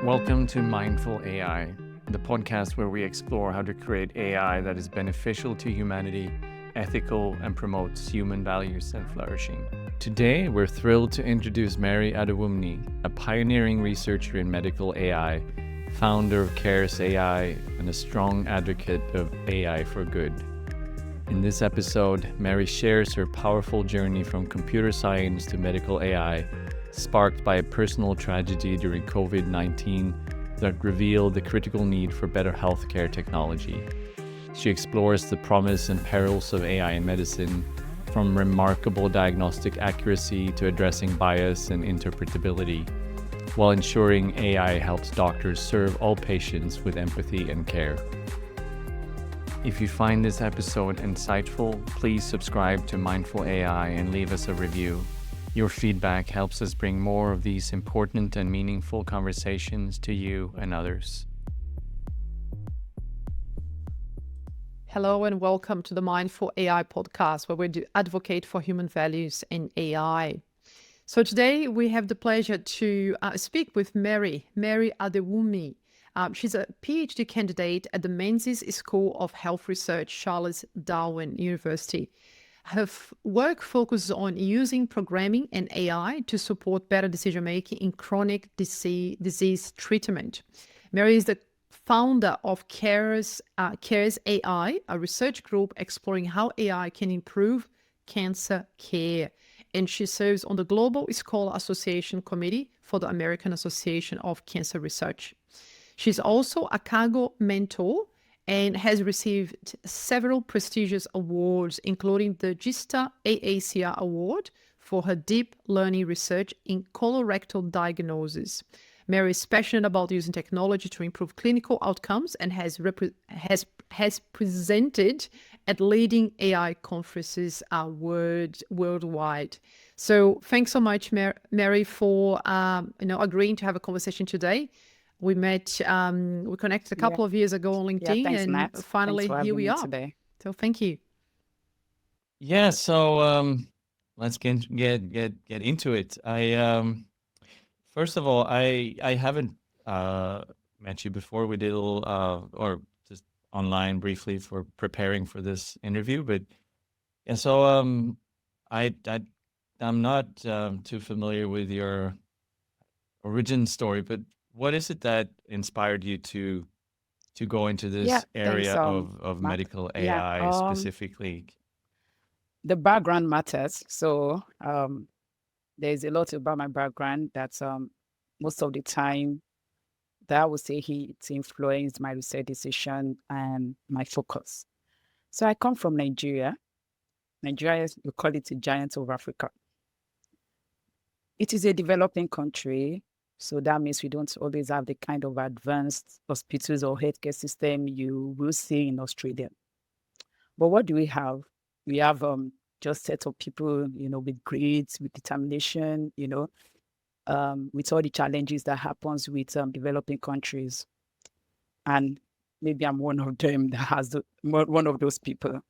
Welcome to Mindful AI, the podcast where we explore how to create AI that is beneficial to humanity, ethical, and promotes human values and flourishing. Today, we're thrilled to introduce Mary Adewunmi, a pioneering researcher in medical AI, founder of Cares AI, and a strong advocate of AI for good. In this episode, Mary shares her powerful journey from computer science to medical AI, sparked by a personal tragedy during COVID-19 that revealed the critical need for better healthcare technology. She explores the promise and perils of AI in medicine, from remarkable diagnostic accuracy to addressing bias and interpretability, while ensuring AI helps doctors serve all patients with empathy and care. If you find this episode insightful, please subscribe to Mindful AI and leave us a review. Your feedback helps us bring more of these important and meaningful conversations to you and others. Hello and welcome to the Mindful AI podcast, where we do advocate for human values in AI. So today we have the pleasure to speak with Mary Adewunmi. She's a PhD candidate at the Menzies School of Health Research, Charles Darwin University. Her work focuses on using programming and AI to support better decision-making in chronic disease treatment. Mary is the founder of Cares AI, a research group exploring how AI can improve cancer care. And she serves on the Global Scholar Association Committee for the American Association of Cancer Research. She's also a Kaggle mentor and has received several prestigious awards, including the GISTA AACR Award for her deep learning research in colorectal diagnosis. Mary is passionate about using technology to improve clinical outcomes and has presented at leading AI conferences worldwide. So thanks so much, Mary, for agreeing to have a conversation today. We met, we connected a couple of years ago on LinkedIn, thanks, and Matt. finally here we are today. So thank you. Yeah, so let's get into it. First of all, I haven't met you before. We did a little or just online briefly for preparing for this interview, but yeah. So I'm not too familiar with your origin story, but what is it that inspired you to go into this area of Matt. medical AI specifically? The background matters. So there's a lot about my background that most of the time that I would say it's influenced my research decision and my focus. So I come from Nigeria. Nigeria, we call it the giant of Africa. It is a developing country. So that means we don't always have the kind of advanced hospitals or healthcare system you will see in Australia. But what do we have? We have just a set of people, with grades, with determination, with all the challenges that happens with developing countries. And maybe I'm one of them that has one of those people.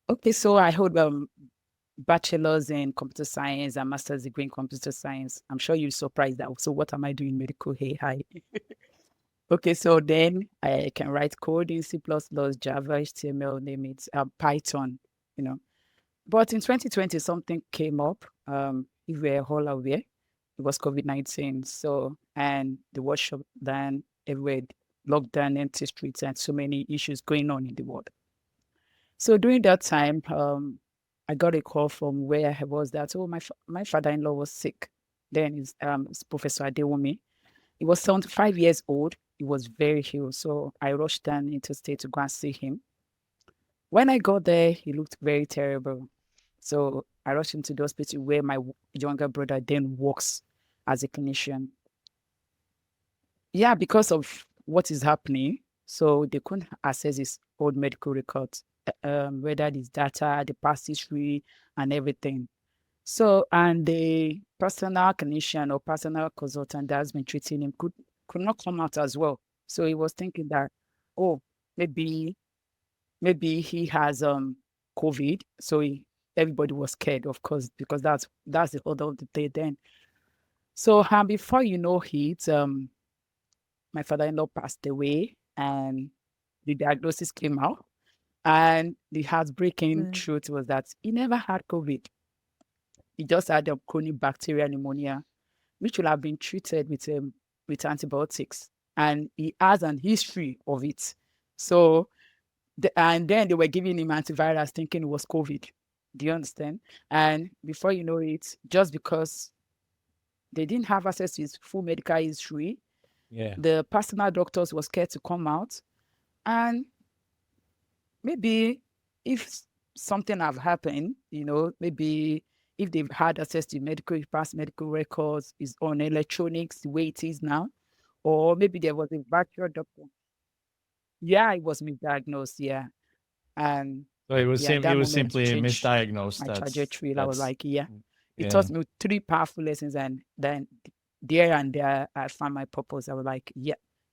Okay, so I hold bachelor's in computer science and master's degree in computer science. I'm sure you're surprised that. So what am I doing in medical AI? Okay, so then I can write code in C++, Java, HTML, name it, Python, But in 2020, something came up. If we're all aware, it was COVID-19. So, and the world shut down, everywhere, lockdown, empty streets, and so many issues going on in the world. So during that time, I got a call from where I was that, my father-in-law was sick. Then it's Professor Adewunmi. He was 75 years old. He was very ill. So I rushed down interstate to go and see him. When I got there, he looked very terrible. So I rushed into the hospital where my younger brother then works as a clinician. Yeah, because of what is happening, so they couldn't access his old medical records. Whether it's data, the past history, and everything. So, and the personal clinician or personal consultant that has been treating him could not come out as well. So he was thinking that, maybe he has COVID. So everybody was scared, of course, because that's the order of the day then. So before you know it, my father-in-law passed away and the diagnosis came out. And the heartbreaking truth was that he never had COVID. He just had a chronic bacterial pneumonia, which will have been treated with antibiotics. And he has an history of it. So, and then they were giving him antivirals thinking it was COVID. Do you understand? And before you know it, just because they didn't have access to his full medical history, the personal doctors were scared to come out. And maybe if something have happened, maybe if they've had access to past medical records, is on electronics the way it is now, or maybe there was a virtual doctor. Yeah, it was misdiagnosed. Yeah, and So it was that moment simply changed misdiagnosed. my trajectory. I was like, it yeah. taught me 3 powerful lessons, and then there and there I found my purpose. I was like,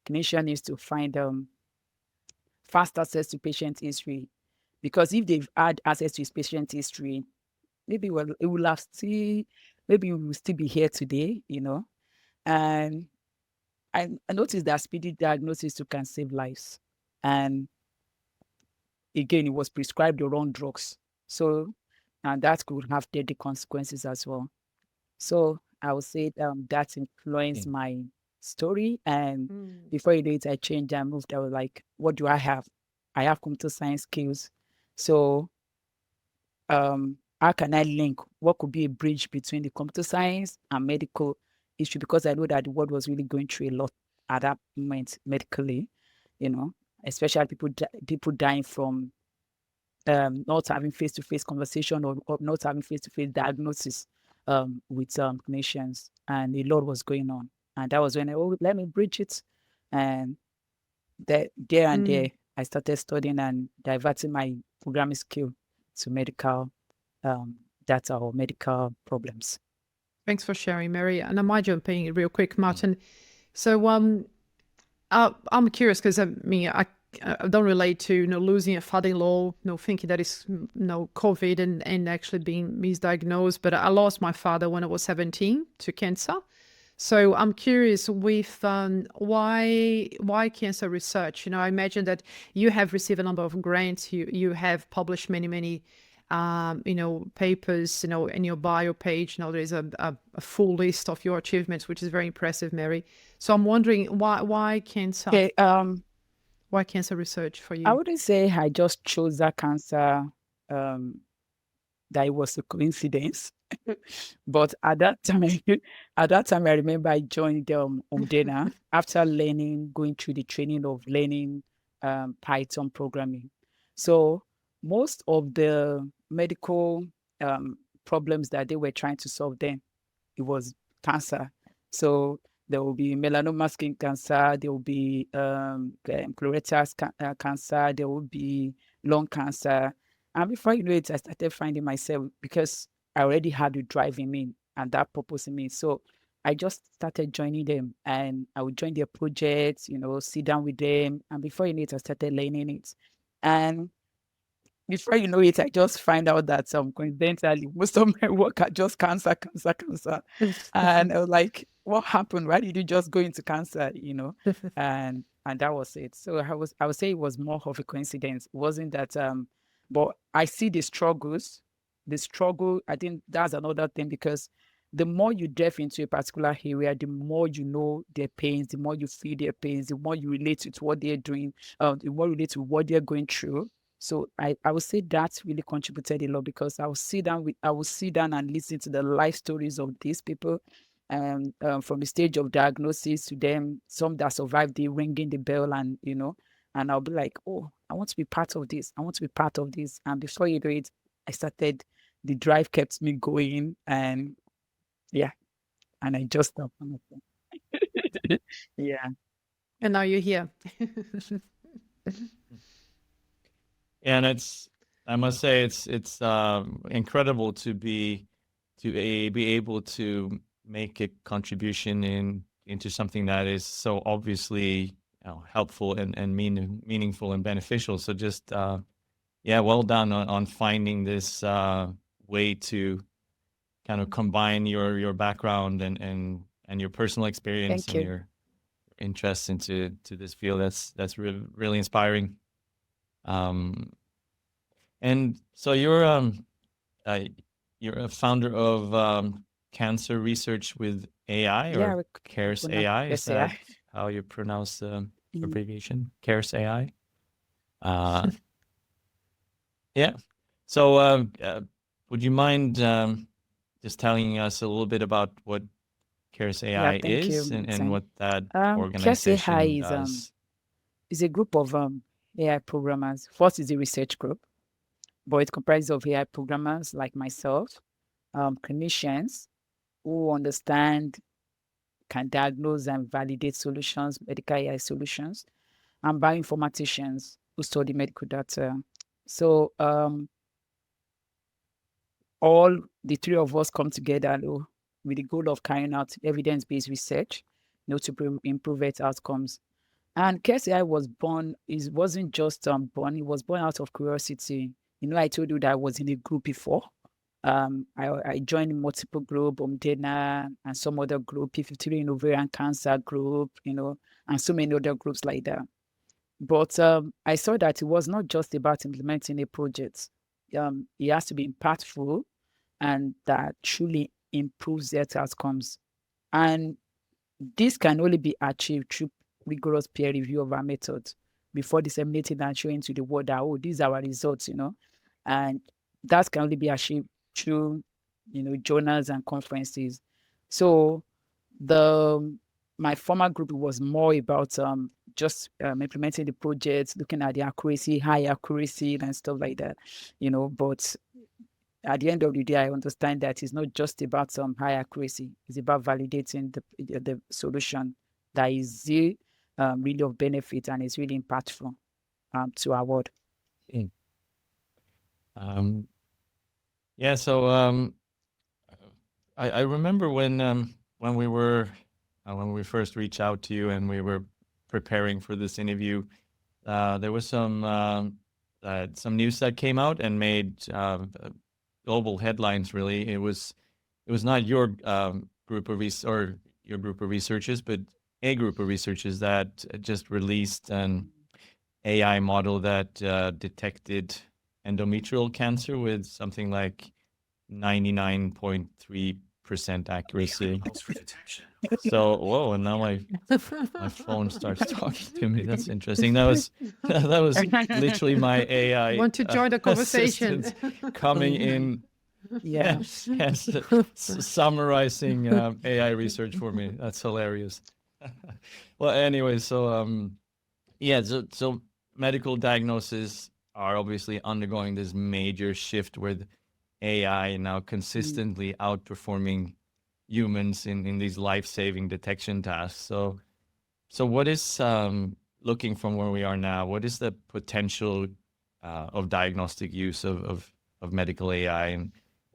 clinician needs to find fast access to patient history, because if they've had access to his patient history, maybe it will have still, maybe we will still be here today, And I noticed that speedy diagnosis can save lives. And again, it was prescribed the wrong drugs. So, and that could have deadly consequences as well. So I would say that influenced my story. And before you know it, I changed. I moved. I was like, what do I have? I have computer science skills. So how can I link? What could be a bridge between the computer science and medical issue? Because I know that the world was really going through a lot at that moment medically, especially people dying from not having face-to-face conversation or not having face-to-face diagnosis with clinicians, and a lot was going on. And that was when let me bridge it. And there I started studying and diverting my programming skill to medical data or medical problems. Thanks for sharing, Mary. And I might jump in real quick, Martin. So I'm curious because I don't relate to losing a father-in-law, thinking that it's COVID and actually being misdiagnosed. But I lost my father when I was 17 to cancer. So I'm curious with why cancer research? I imagine that you have received a number of grants. You have published many papers. In your bio page, there is a full list of your achievements, which is very impressive, Mary. So I'm wondering why cancer? Okay, why cancer research for you? I wouldn't say I just chose that cancer. That it was a coincidence. But at that time, I remember I joined Umdena after going through the training of learning Python programming. So most of the medical problems that they were trying to solve then, it was cancer. So there will be melanoma skin cancer, there will be colorectal cancer, there will be lung cancer. And before you know it, I started finding myself, because I already had the drive in me and that purpose in me. So I just started joining them, and I would join their projects, sit down with them. And before you know it, I started learning it. And before you know it, I just find out that coincidentally, most of my work are just cancer. And I was like, what happened? Why did you just go into cancer? And that was it. So I would say it was more of a coincidence. It wasn't that but I see the struggles. The struggle, I think that's another thing, because the more you delve into a particular area, the more you know their pains, the more you feel their pains, the more you relate to what they're doing, the more you relate to what they're going through. So I would say that really contributed a lot, because I would sit down and listen to the life stories of these people, from the stage of diagnosis to them, some that survived the ringing the bell, and and I'll be like, oh, I want to be part of this. I want to be part of this. And before you do it, I started. The drive kept me going, and and I just stopped. Yeah. And now you're here. And I must say, it's incredible to be able to make a contribution into something that is so obviously helpful and meaningful and beneficial. So just well done on finding this way to kind of combine your background and your personal experience Thank and you. interest into this field. That's really inspiring. And so you're a founder of cancer research with AI, Yeah, or CARES AI. Is yes, yeah. that how you pronounce the Mm. abbreviation? CARES AI. Yeah. So would you mind just telling us a little bit about what CARES Yeah, AI thank you, is and Martin. what that CARES AI organization does? is a group of AI programmers. First is a research group, but it comprises of AI programmers like myself, clinicians who understand, can diagnose and validate solutions, medical AI solutions, and bioinformaticians who study medical data. So all the three of us come together with the goal of carrying out evidence-based research, to improve its outcomes. And KSI was born, it wasn't just born, it was born out of curiosity. I told you that I was in a group before. I joined multiple group, Omdena, and some other group, P53 in ovarian cancer group, and so many other groups like that. But I saw that it was not just about implementing a project. It has to be impactful and that truly improves health outcomes. And this can only be achieved through rigorous peer review of our methods before disseminating and showing to the world that, these are our results, and that can only be achieved through, journals and conferences. So my former group was more about just implementing the project, looking at the accuracy, high accuracy and stuff like that, but at the end of the day, I understand that it's not just about some high accuracy. It's about validating the solution that is really of benefit and is really impactful to our world. Yeah. So I remember when we first reached out to you and we were preparing for this interview, there was some news that came out and made global headlines. Really, it was not your group of researchers, but a group of researchers that just released an AI model that detected endometrial cancer with something like 99.3% accuracy. So, whoa! And now my phone starts talking to me. That's interesting. That was literally my AI Want to join the conversation? coming in. Yeah. Yes, summarizing AI research for me. That's hilarious. Well, anyway, so yeah, so medical diagnoses are obviously undergoing this major shift with AI now consistently outperforming humans in these life-saving detection tasks. So what is looking from where we are now? What is the potential of diagnostic use of medical AI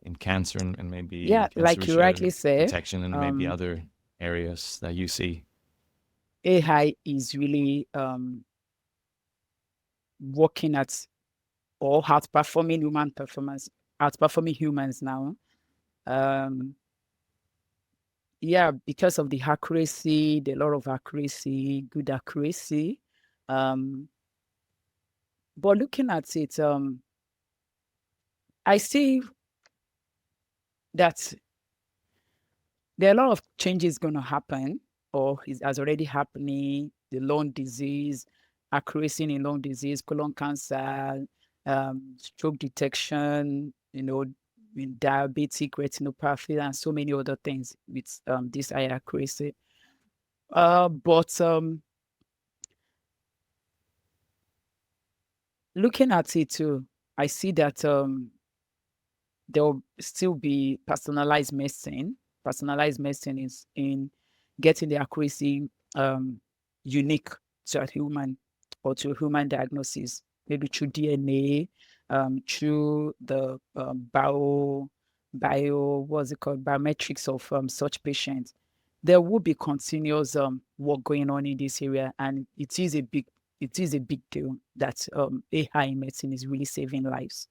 in cancer and maybe Yeah, cancer like you rightly said, detection and maybe other areas that you see? AI is really working at or outperforming human performance, outperforming humans now. Yeah, because of the accuracy, the lot of accuracy, good accuracy. But looking at it, I see that there are a lot of changes going to happen, or has already happening. The lung disease, accuracy in lung disease, colon cancer, stroke detection, with diabetic retinopathy, and so many other things with this high accuracy. But looking at it too, I see that there will still be personalized medicine. Personalized medicine is in getting the accuracy unique to a human or to a human diagnosis, maybe through DNA, through the what's it called, biometrics of such patients. There will be continuous work going on in this area, and it is a big deal that AI in medicine is really saving lives.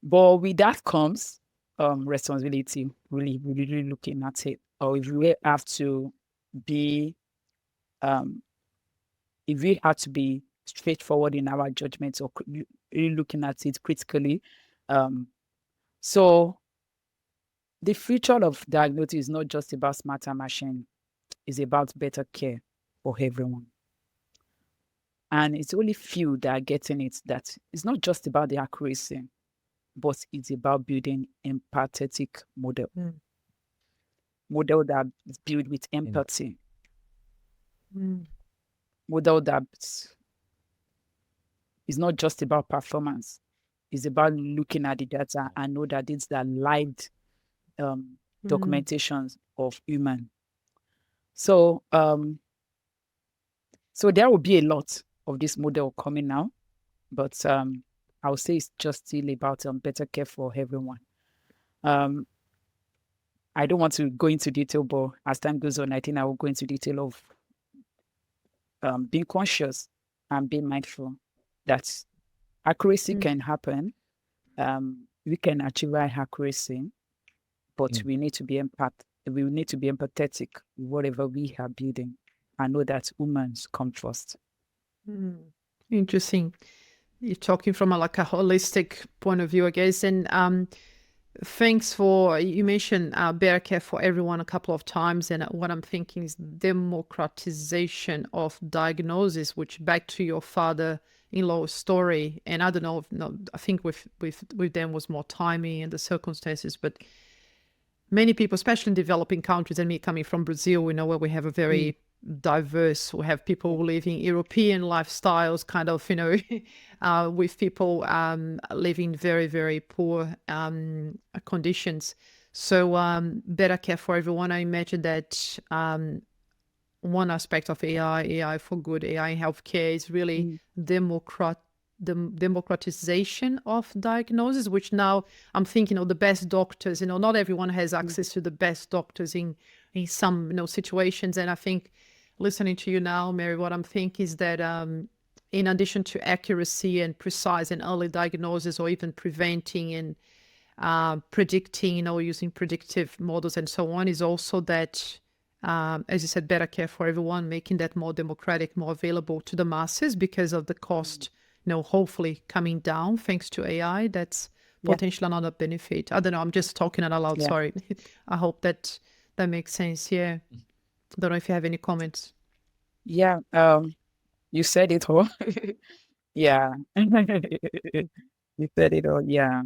But with that comes responsibility, really looking at it. Or if we have to be if we had to be straightforward in our judgments or really looking at it critically. So the future of diagnosis is not just about smarter machine, it's about better care for everyone. And it's only few that are getting it, that it's not just about the accuracy, but it's about building empathetic model. Model that is built with empathy. Model that is not just about performance. It's about looking at the data and know that it's the live documentations of human. So so there will be a lot of this model coming now, but I would say it's just still about better care for everyone. I don't want to go into detail, but as time goes on, I think I will go into detail of being conscious and being mindful that accuracy can happen. We can achieve high accuracy, but we need to be we need to be empathetic with whatever we are building and know that humans come first. Interesting. You're talking from a holistic point of view, I guess. And thanks for, you mentioned better care for everyone a couple of times. And what I'm thinking is democratization of diagnosis, which back to your father-in-law story. And I don't know, I think with them was more timing and the circumstances, but many people, especially in developing countries, and me coming from Brazil, we know where we have a very diverse, we have people living European lifestyles, kind of, with people living very, very poor conditions. So better care for everyone. I imagine that one aspect of AI for good, AI in healthcare is really the democratization of diagnosis, which now I'm thinking of the best doctors. Not everyone has access to the best doctors in some situations. And I think listening to you now, Mary, what I'm thinking is that in addition to accuracy and precise and early diagnosis, or even preventing and predicting, using predictive models and so on, is also that, as you said, better care for everyone, making that more democratic, more available to the masses because of the cost, hopefully coming down thanks to AI. That's potentially another benefit. I don't know, I'm just talking out loud, sorry. I hope that makes sense. Yeah. Don't know if you have any comments. Yeah, you said it all. Yeah. You said it all, yeah.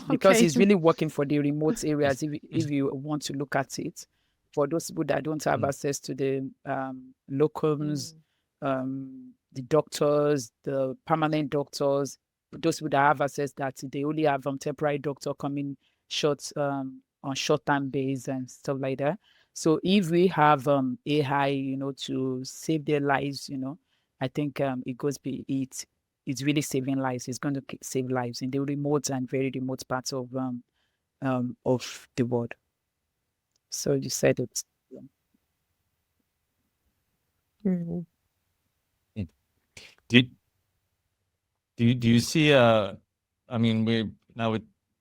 Because it's really working for the remote areas, if you want to look at it. For those people that don't have access to the locums, the doctors, the permanent doctors, those people that have access, that they only have temporary doctor coming on short-term basis and stuff like that. So if we have AI, to save their lives, I think it's really saving lives. It's going to save lives in the remote and very remote parts of the world. So you said it. Do you see we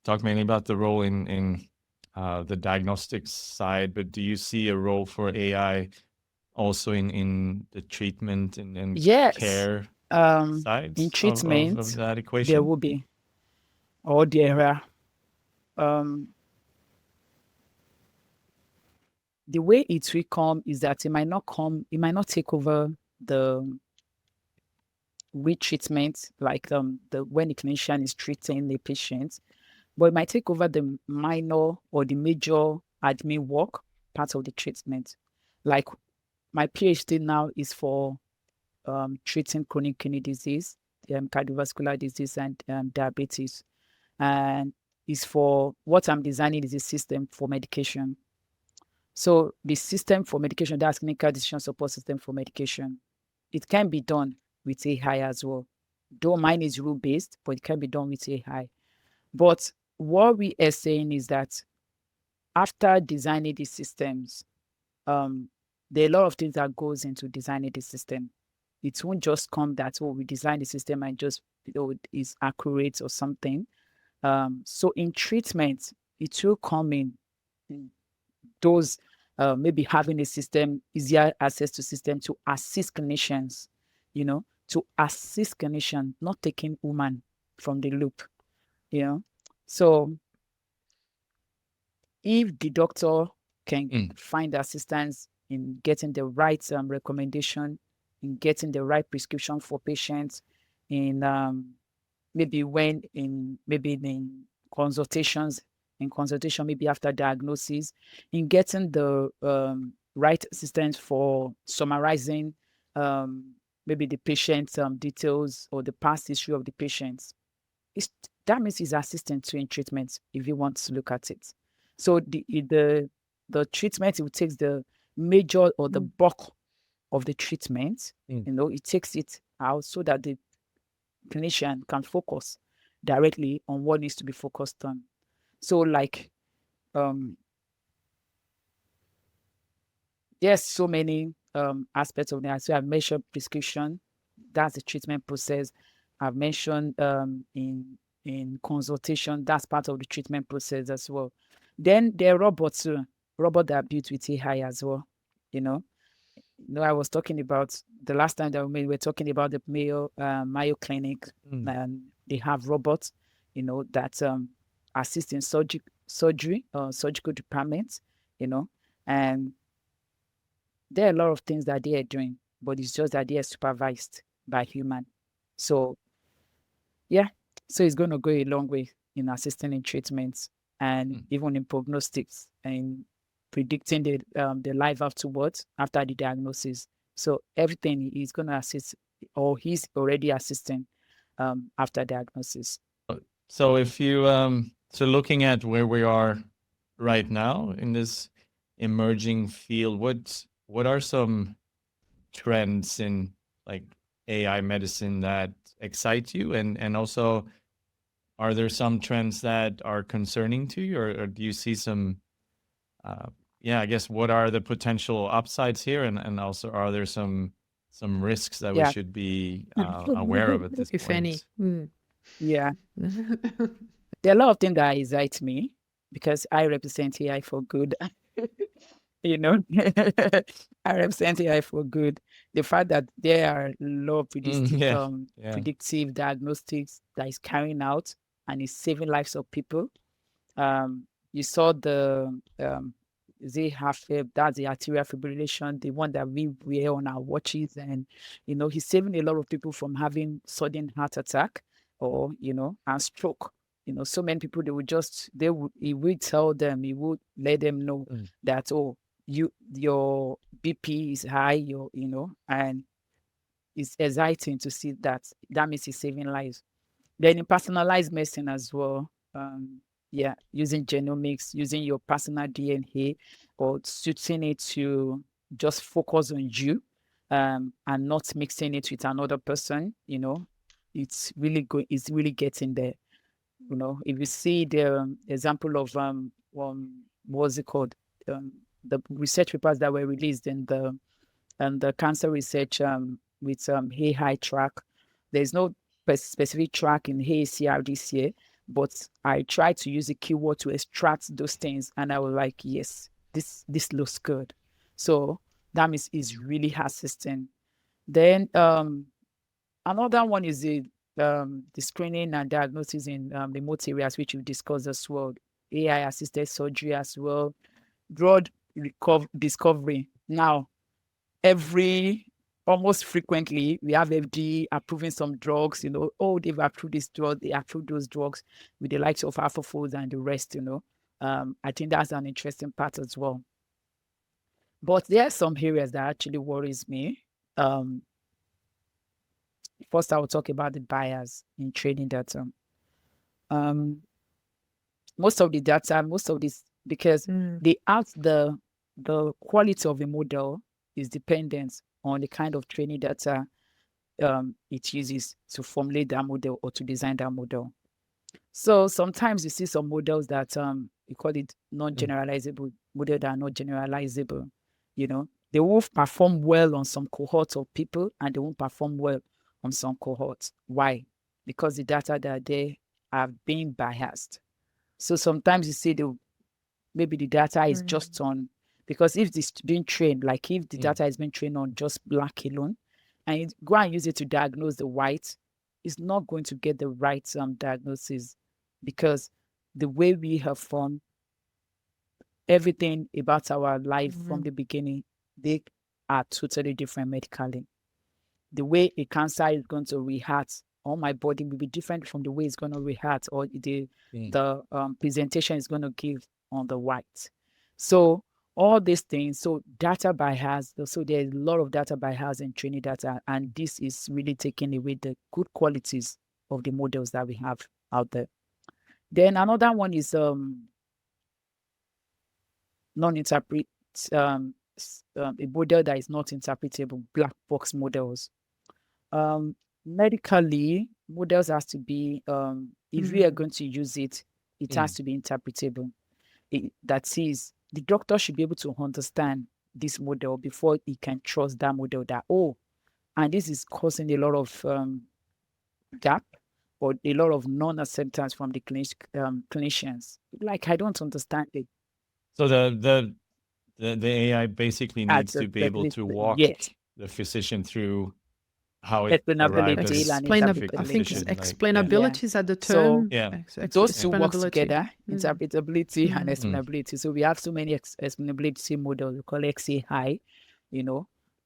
talk mainly about the role in the diagnostics side, but do you see a role for AI also in the treatment and care sides in treatment of that equation? there will be, or there are the way it will come is that it might not take over the retreatment, like when the clinician is treating the patient, but it might take over the minor or the major admin work part of the treatment. Like my PhD now is for treating chronic kidney disease, cardiovascular disease, and diabetes. And is for what I'm designing is a system for medication. So the system for medication, that's clinical decision support system for medication, it can be done with AI as well. Though mine is rule-based, but it can be done with AI. But what we are saying is that after designing these systems, there are a lot of things that goes into designing the system. It won't just come that, we design the system and just, is accurate or something. So in treatment, it will come in those maybe having a system, easier access to system to assist clinicians, to assist clinicians, not taking woman from the loop, So if the doctor can find assistance in getting the right recommendation, in getting the right prescription for patients, in maybe in consultations, maybe after diagnosis, in getting the right assistance for summarizing maybe the patient's details or the past history of the patients. That means he's assistant to in treatment if you want to look at it. So the treatment, it takes the major or the bulk of the treatment, it takes it out so that the clinician can focus directly on what needs to be focused on. So like, there's so many aspects of that. So I've mentioned prescription, that's the treatment process. I've mentioned in consultation, that's part of the treatment process as well. Then there are robots too, robots that are built with AI as well. I was talking about the last time that we were talking about the Mayo Clinic, and they have robots, that assist in surgical departments, and there are a lot of things that they are doing, but it's just that they are supervised by human. So yeah, so it's going to go a long way in assisting in treatments and even in prognostics and predicting the life afterwards, after the diagnosis. So everything is going to assist, or he's already assisting after diagnosis. So if you so looking at where we are right now in this emerging field, what are some trends in like AI medicine that excite you, and also are there some trends that are concerning to you, or do you see some I guess what are the potential upsides here, and also are there some risks that we should be aware of at this if point? any? Yeah. There are a lot of things that excite me because I represent AI for good. I represent AI for good. The fact that there are a lot of predictive diagnostics that is carrying out and is saving lives of people. You saw the that's the arterial fibrillation, the one that we wear on our watches, and he's saving a lot of people from having sudden heart attack or and stroke. So many people, he would tell them, he would let them know that, oh, your BP is high, and it's exciting to see that. That means he's saving lives. Then in personalized medicine as well, using genomics, using your personal DNA, or suiting it to just focus on you, and not mixing it with another person. It's really good. It's really getting there. If you see the example of what's it called, the research papers that were released in the cancer research with AI track, there's no specific track in AACR this year, but I tried to use a keyword to extract those things, and I was like, yes, this looks good. So that means it's really assisting. Then another one is the screening and diagnosis in remote areas, which we discussed as well. AI assisted surgery as well. Drug discovery. Now, almost frequently, we have FDA approving some drugs, they've approved this drug, they approved those drugs with the likes of AlphaFolds and the rest, I think that's an interesting part as well. But there are some areas that actually worries me. First, I will talk about the bias in training data. Most of the data, because the quality of a model is dependent on the kind of training data it uses to formulate that model or to design that model. So sometimes you see some models that we call it non-generalizable, models that are not generalizable. They will perform well on some cohorts of people and they won't perform well on some cohorts. Why? Because the data that they have been biased. So sometimes you see maybe the data is just on Because if it's being trained, like if the data is being trained on just black alone, and you go and use it to diagnose the white, it's not going to get the right diagnosis, because the way we have formed everything about our life from the beginning, they are totally different medically. The way a cancer is going to react on my body will be different from the way it's going to react, or the presentation is going to give on the white. So all these things, so data bias, so there's a lot of data bias in training data, and this is really taking away the good qualities of the models that we have out there. Then another one is non-interpret a model that is not interpretable, black box models. Medically, models has to be, if we are going to use it, it has to be interpretable. That is, the doctor should be able to understand this model before he can trust that model, that, oh, and this is causing a lot of gap or a lot of non-acceptance from the clinicians. Like, I don't understand it. So the AI basically needs to be able to walk the physician through how it arrived at its I think explainability is at the term. So those two work together, interpretability and explainability. So we have so many explainability models. We call XAI,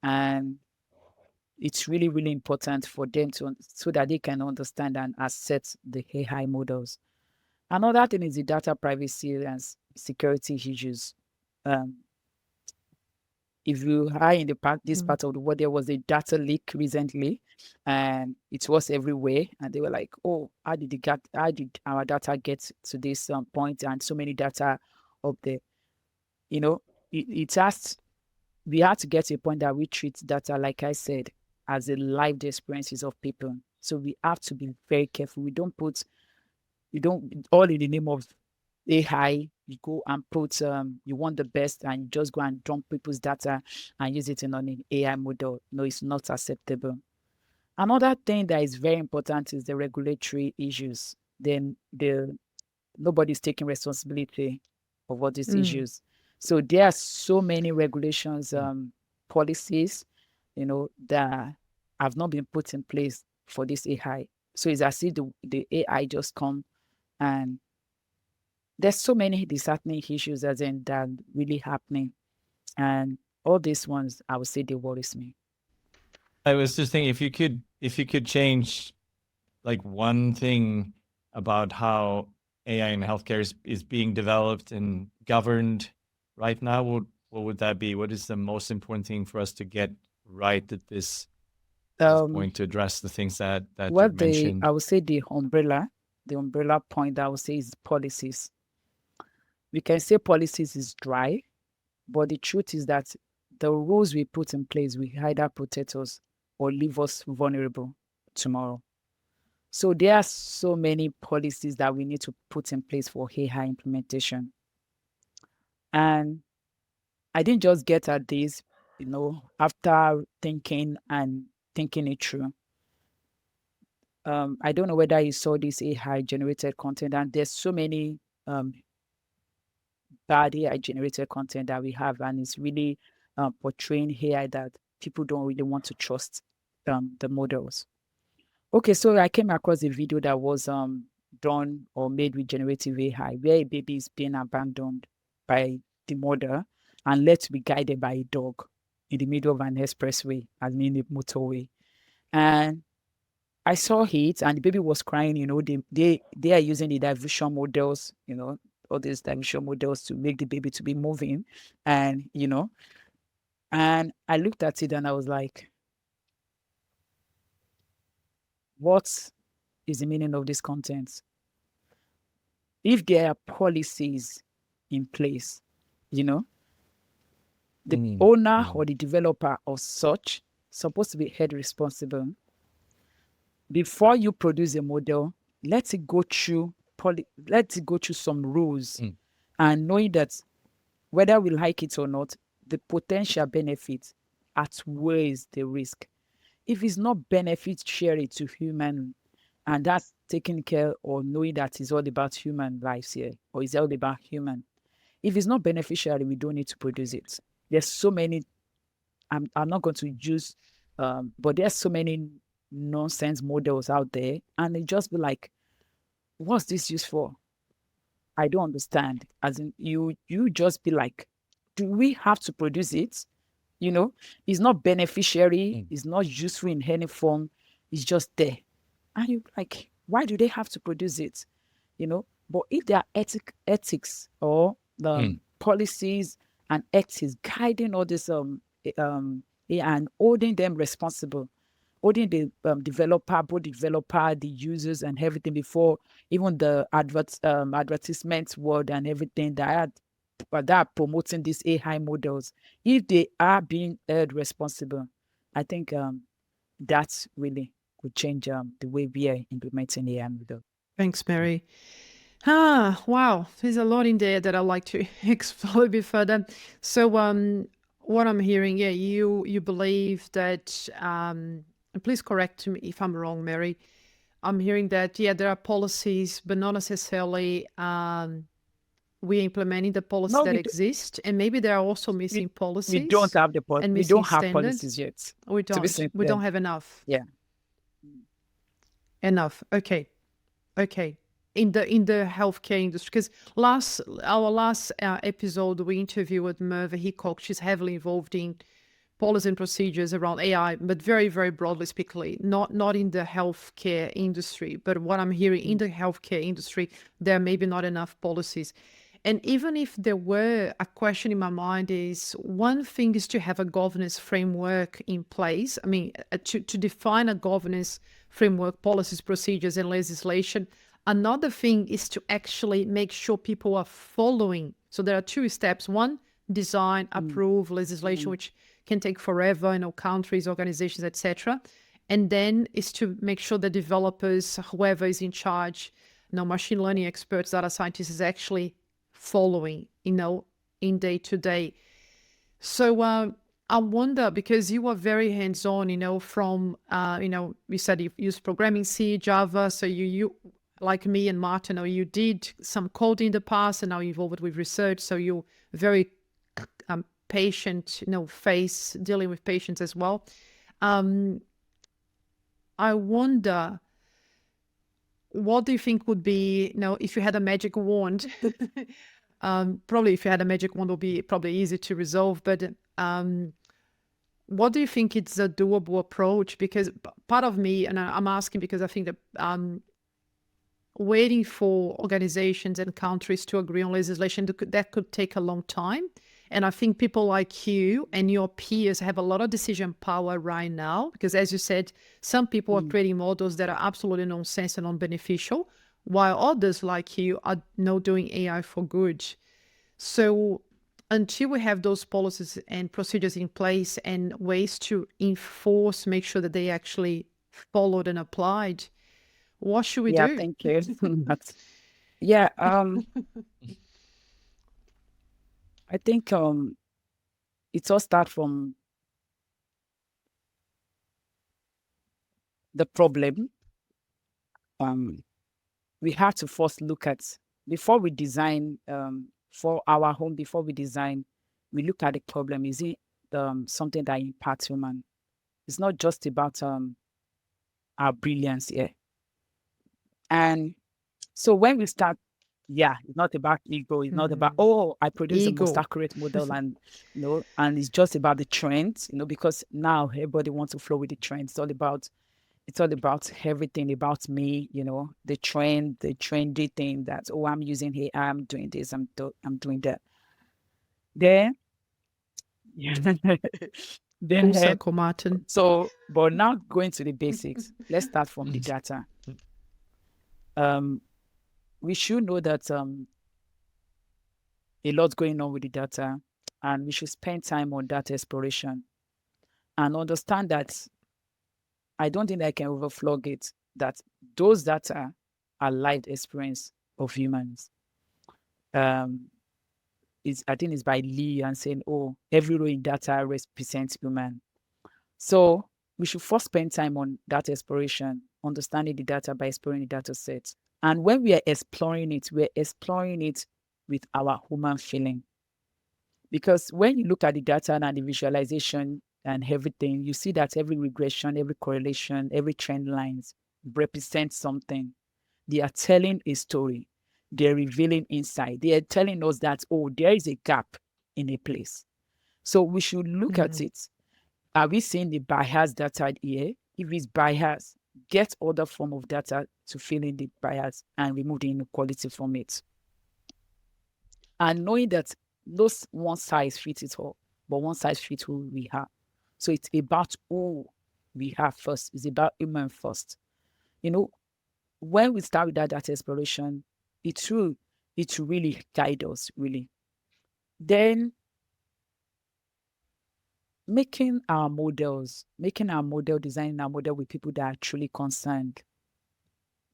and it's really, really important for them so that they can understand and assess the AI models. Another thing is the data privacy and security issues. If you are in this part of the world, there was a data leak recently, and it was everywhere. And they were like, "Oh, how did our data get to this point?" And so many data up there. We had to get to a point that we treat data, like I said, as a lived experiences of people. So we have to be very careful. We don't all in the name of AI, you go and put, you want the best, and you just go and dump people's data and use it in an AI model. No, it's not acceptable. Another thing that is very important is the regulatory issues. Then nobody's taking responsibility of all these issues. So there are so many regulations, policies, that have not been put in place for this AI. So it's as if the AI just come, and there's so many disheartening issues that are really happening. And all these ones, I would say, they worries me. I was just thinking, if you could change like one thing about how AI in healthcare is being developed and governed right now, what would that be? What is the most important thing for us to get right at this point to address the things that you mentioned? I would say the umbrella point I would say is policies. We can say policies is dry, but the truth is that the rules we put in place will either protect us or leave us vulnerable tomorrow. So there are so many policies that we need to put in place for AI implementation. And I didn't just get at this, after thinking it through. I don't know whether you saw this AI generated content, and there's so many bad AI generated content that we have, and it's really portraying AI that people don't really want to trust the models. Okay, so I came across a video that was done or made with generative AI, where a baby is being abandoned by the mother and let to be guided by a dog in the middle of an expressway, I mean a motorway. And I saw it, and the baby was crying. They are using the diversion models, all these diversion models to make the baby to be moving, and and I looked at it and I was like, what is the meaning of this content? If there are policies in place, the owner or the developer of such supposed to be held responsible. Before you produce a model, let it go through some rules, and knowing that whether we like it or not, the potential benefit outweighs the risk. If it's not benefit, share it to human, and that's taking care or knowing that it's all about human lives here, or it's all about human. If it's not beneficiary, we don't need to produce it. There's so many, I'm not going to use, but there's so many nonsense models out there, and they just be like, what's this used for? I don't understand. As in, you just be like, do we have to produce it? It's not beneficiary, it's not useful in any form, it's just there. And you're like, why do they have to produce it? But if there are ethics or the policies and ethics guiding all this and holding them responsible, holding the developer, both the developer, the users, and everything before even the advertisement world and everything that are promoting these AI models, if they are being held responsible, I think that really could change the way we are implementing AI model. Thanks, Mary. Wow, there's a lot in there that I'd like to explore a bit further. So, what I'm hearing, yeah, you believe that, and please correct me if I'm wrong, Mary. I'm hearing that, yeah, there are policies, but not necessarily we're implementing the policies No, that we do- exist, and maybe there are also missing policies. We don't have the and we missing don't have standards. policies yet. We To be don't. We don't have enough. Yeah. Enough. Okay. In the healthcare industry, because our last episode we interviewed Merve Hickok. She's heavily involved in policy and procedures around AI, but very, very broadly speaking, not in the healthcare industry. But what I'm hearing in the healthcare industry, there may be not enough policies. And even if there were, a question in my mind is, one thing is to have a governance framework in place. I mean, to define a governance framework, policies, procedures, and legislation. Another thing is to actually make sure people are following. So there are two steps. One, design, approve legislation, which can take forever, countries, organizations, etc. And then is to make sure the developers, whoever is in charge, machine learning experts, data scientists, is actually following, in day to day. So I wonder, because you are very hands-on, from, you said you use programming C, Java, so you like me and Martin, you did some coding in the past and now you're involved with research, so you're very patient, dealing with patients as well. I wonder, what do you think would be, if you had a magic wand? Probably if you had a magic wand, it would be probably easy to resolve, but what do you think it's a doable approach? Because part of me, and I'm asking because I think that waiting for organizations and countries to agree on legislation, that could take a long time. And I think people like you and your peers have a lot of decision power right now, because as you said, some people are creating models that are absolutely nonsense and non-beneficial, while others like you are now doing AI for good. So until we have those policies and procedures in place and ways to enforce, make sure that they actually followed and applied, what should we do? Thank you. Yeah. I think it all starts from the problem. We have to first look at, before we design for our home, before we design, we look at the problem. Is it something that impacts human? It's not just about our brilliance here. And so when we start, it's not about ego. It's not about, I produce the most accurate model and, and it's just about the trends, because now everybody wants to flow with the trends. It's all about everything about me, the trendy thing that, I'm using here, I'm doing this, I'm doing that. Then, Full circle, Martin. So, but now going to the basics, let's start from the data. We should know that a lot going on with the data, and we should spend time on data exploration and understand that I don't think I can overflog it, that those data are lived experience of humans. I think it's by Lee and saying, every row in data represents human. So we should first spend time on data exploration, understanding the data by exploring the data set. And when we are exploring it, we're exploring it with our human feeling. Because when you look at the data and the visualization and everything, you see that every regression, every correlation, every trend lines represents something. They are telling a story. They're revealing insight. They are telling us that, oh, there is a gap in a place. So we should look at it. Are we seeing the bias data here? If it's bias, get other form of data to fill in the bias and remove the inequality from it. And knowing that those one size fits it all, but one size fits who we have. So it's about who we have first. It's about human first. When we start with that data exploration, it will really guide us, really. Then making our model, designing our model with people that are truly concerned,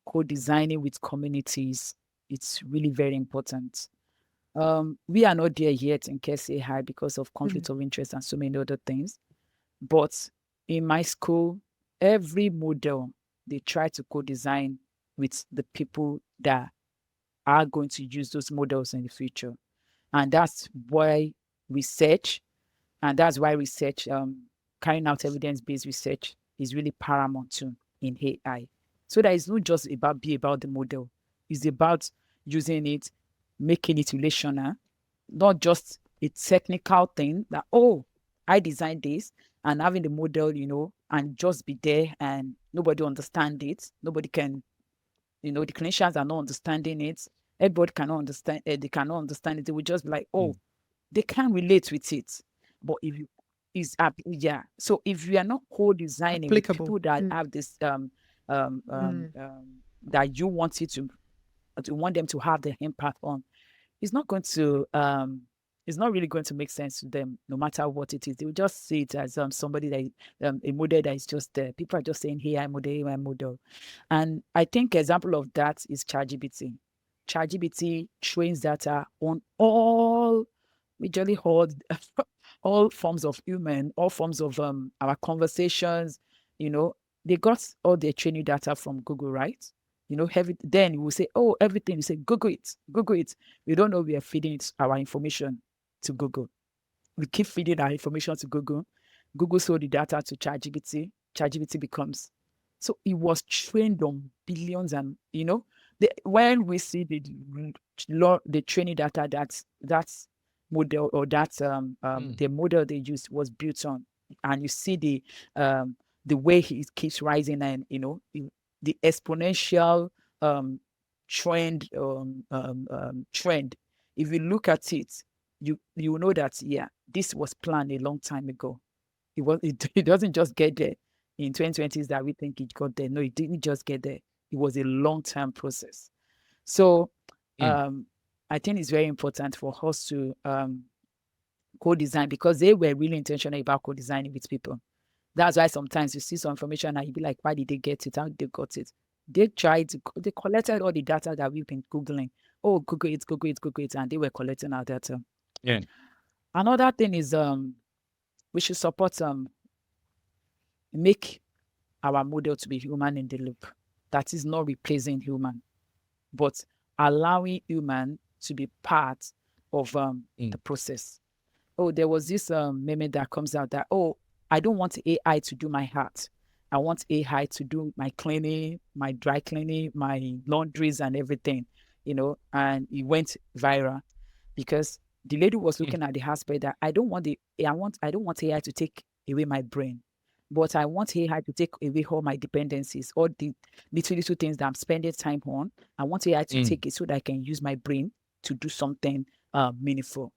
co-designing with communities, it's really very important. We are not there yet in KSAI because of conflict of interest and so many other things. But in my school, every model, they try to co-design with the people that are going to use those models in the future. And that's why research, carrying out evidence-based research is really paramount too in AI. So that it's not just about the model. It's about using it, making it relational, not just a technical thing that, oh, I designed this, and having the model, and just be there and nobody understand it. Nobody can, the clinicians are not understanding it. Everybody cannot understand it. They cannot understand it. They will just be like, oh, they can't relate with it. But if you so if you are not co-designing with people that have this that you want it to want them to have the impact on, it's not really going to make sense to them, no matter what it is. They will just see it as somebody that a model that is just there. People are just saying, hey, I'm model. And I think example of that is ChatGPT. ChatGPT trains data on majorly all forms of human, all forms of our conversations. They got all their training data from Google, right? Then you will say, oh, everything. You say, Google it. We don't know we are feeding our information to Google. We keep feeding our information to Google. Google sold the data to ChatGPT. ChatGPT becomes. So it was trained on billions, and when we see the training data that model or that the model they used was built on, and you see the way he keeps rising, and the exponential trend. If you look at it, you know that this was planned a long time ago. It doesn't just get there in 2020s that we think it got there. No, it didn't just get there. It was a long-term process. So I think it's very important for us to co-design, because they were really intentional about co-designing with people. That's why sometimes you see some information and you be like, why did they get it? How did they got it? They collected all the data that we've been Googling. Oh, Google it, and they were collecting our data. Yeah. Another thing is we should support make our model to be human in the loop. That is not replacing human, but allowing human to be part of the process. Oh, there was this meme that comes out that, oh, I don't want AI to do my heart. I want AI to do my cleaning, my dry cleaning, my laundries and everything, and it went viral because the lady was looking at the aspect that I don't want AI to take away my brain, but I want AI to take away all my dependencies, all the little things that I'm spending time on. I want AI to take it so that I can use my brain to do something meaningful,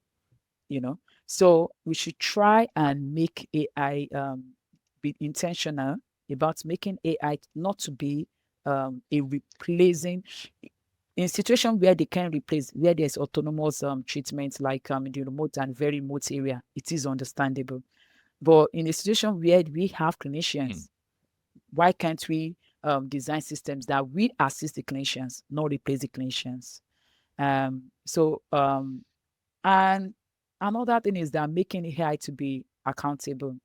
So we should try and make AI be intentional about making AI not to be a replacing. In situations where they can replace, where there's autonomous treatment, like in the remote and very remote area, it is understandable. But in a situation where we have clinicians, why can't we design systems that we assist the clinicians, not replace the clinicians? And another thing is that making AI to be accountable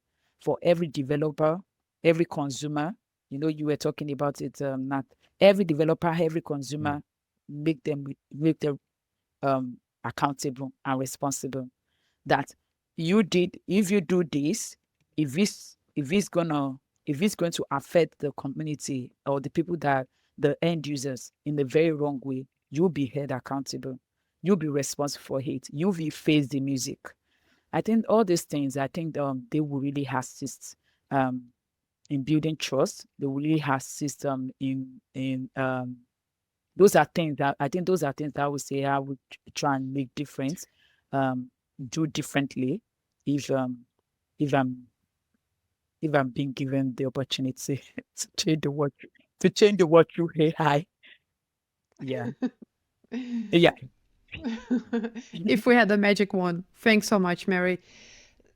for every developer, every consumer. You were talking about it, Nat. Every developer, every consumer, make them accountable and responsible. That if you do this, if it's going to affect the community or the people that the end users in the very wrong way, you'll be held accountable. You'll be responsible for it. You'll be face the music. I think all these things, I think they will really assist in building trust. They will really assist in those are things that I think I would say I would try and make difference, do differently if if I'm being given the opportunity to change the world through AI. Yeah. Yeah. If we had a magic wand. Thanks so much, Mary.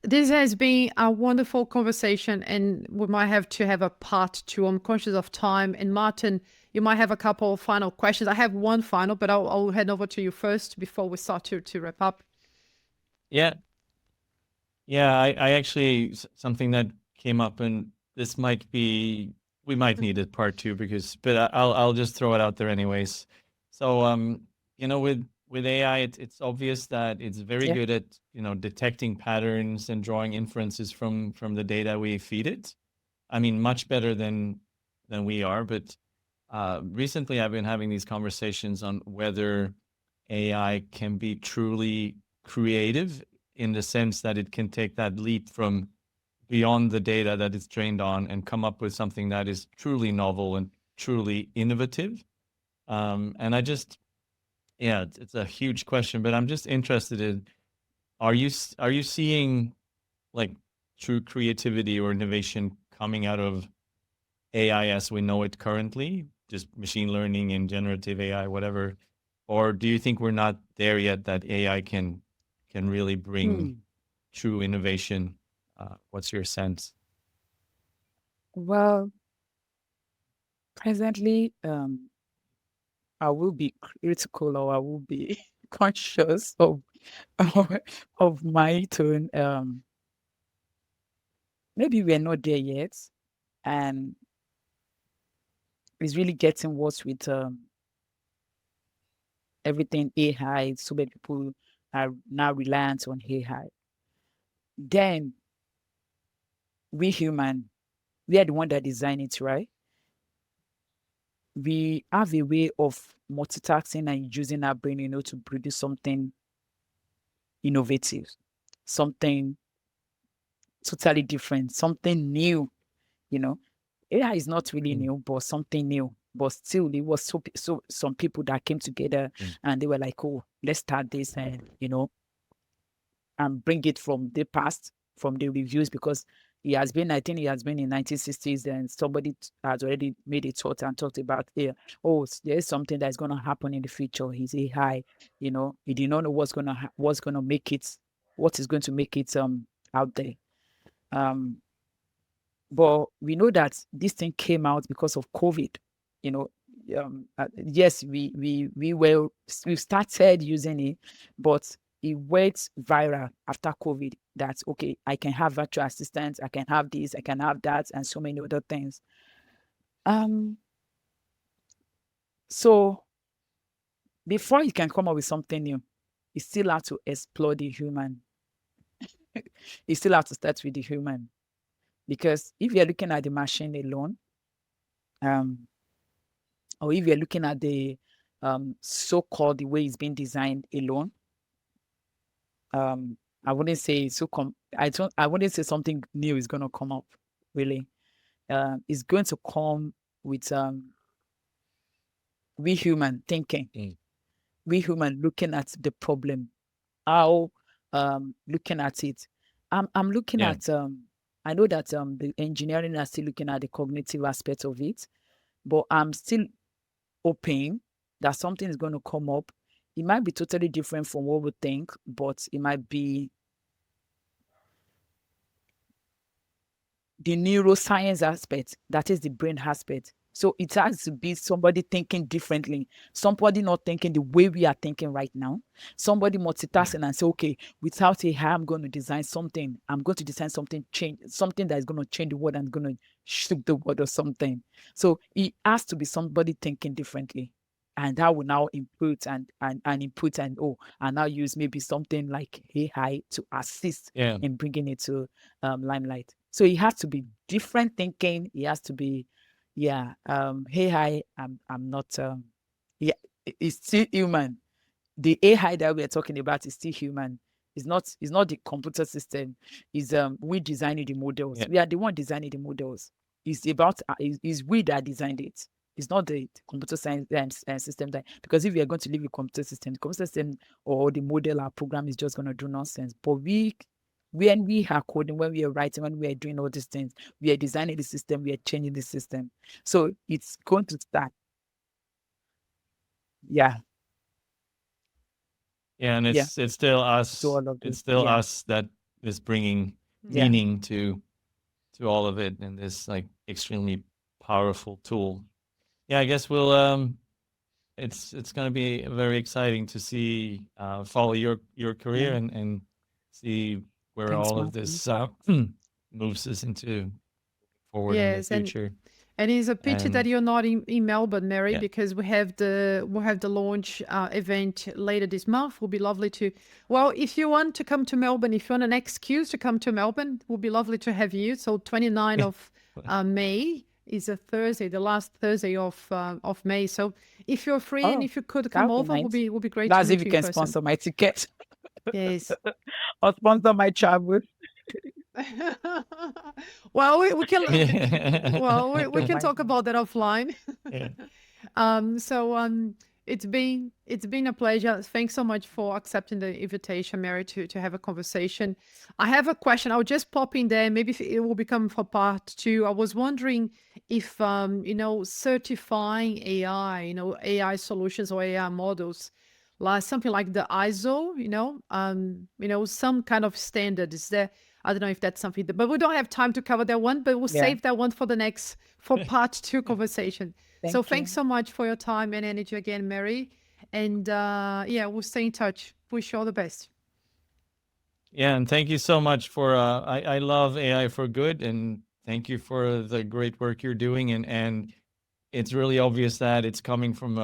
This has been a wonderful conversation, and we might have to have a part two. I'm conscious of time. And Martin, you might have a couple of final questions. I have one final, but I'll head over to you first before we start to wrap up. Yeah. I actually, something that came up, and this might be, we might need a part two but I'll just throw it out there anyways. So, with AI, it's obvious that it's very Yeah. good at, detecting patterns and drawing inferences from the data we feed it. I mean, much better than we are. But recently, I've been having these conversations on whether AI can be truly creative, in the sense that it can take that leap from beyond the data that it's trained on and come up with something that is truly novel and truly innovative. And it's a huge question, but I'm just interested in, are you seeing like true creativity or innovation coming out of AI as we know it currently, just machine learning and generative AI, whatever? Or do you think we're not there yet, that AI can really bring true innovation? What's your sense? Well, presently, I will be critical, or I will be conscious of my tone. Maybe we're not there yet, and it's really getting worse with everything AI. So many people are now reliant on AI. Then we human, we are the one that design it, right? We have a way of multitasking and using our brain, to produce something innovative, something totally different, something new. AI is not really new, but something new. But still, it was so some people that came together and they were like, "Oh, let's start this," and and bring it from the past, from the reviews, because I think it has been in 1960s, and somebody has already made a thought and talked about, there's something that's going to happen in the future. He's AI, he did not know what is going to make it out there. But we know that this thing came out because of COVID. Yes, we started using it, but it went viral after COVID. That's okay. I can have virtual assistants. I can have this. I can have that, and so many other things. So before you can come up with something new, you still have to explore the human. You still have to start with the human, because if you're looking at the machine alone, or if you're looking at the so-called the way it's been designed alone, I wouldn't say I wouldn't say something new is going to come up. Really, it's going to come with we human thinking, we human looking at the problem, how looking at it. I'm looking at I know that the engineering are still looking at the cognitive aspect of it, but I'm still hoping that something is going to come up. It might be totally different from what we think, but it might be the neuroscience aspect, that is the brain aspect. So it has to be somebody thinking differently, somebody not thinking the way we are thinking right now, somebody multitasking and say, okay, without AI, I'm going to design something. I'm going to design something that is going to change the world and going to shoot the world or something. So it has to be somebody thinking differently. and that will now input and input and now use maybe something like AI to assist in bringing it to limelight. So it has to be different thinking. It has to be, AI. I'm not. It's still human. The AI that we are talking about is still human. It's not the computer system. Is we designing the models. We are the one designing the models. It's about is we that designed it. It's not the computer science system that, because if we are going to leave the computer system or the model or program is just going to do nonsense. But when we are coding, when we are writing, when we are doing all these things, we are designing the system, we are changing the system. So it's going to start. Yeah, and it's still us. It's still us that is bringing meaning to all of it, and this like extremely powerful tool. Yeah, I guess we'll it's going to be very exciting to see follow your career and see where all of this moves us into forward in the future. And it's a pity that you're not in Melbourne, Mary, because we have the launch event later this month. It would be lovely to. Well, if you want to come to Melbourne, if you want an excuse to come to Melbourne, it would be lovely to have you. So 29th of May is a Thursday, the last Thursday of May. So if you're free and if you could come over, would be great. That's to if you can sponsor my ticket. Yes. Or sponsor my travel. Well, we can we can talk about that offline. It's been a pleasure. Thanks so much for accepting the invitation, Mary, to have a conversation. I have a question. I'll just pop in there. Maybe it will become for part 2. I was wondering if certifying AI, AI solutions or AI models, like something like the ISO, some kind of standard. Is there? I don't know if that's something, but we don't have time to cover that one, but we'll save that one for part 2 conversation. Thanks so much for your time and energy again, Mary. And we'll stay in touch. Wish you all the best. Yeah, and thank you so much for, I love AI for good, and thank you for the great work you're doing. And it's really obvious that it's coming from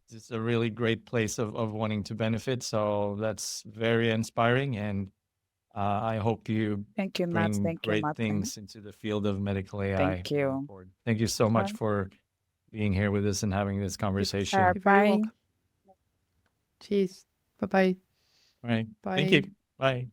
just a really great place of wanting to benefit. So that's very inspiring. And I hope you bring great things into the field of medical AI. Thank you. Thank you so much for being here with us and having this conversation. Bye. Cheers. Bye-bye. All right. Bye. Thank you. Bye.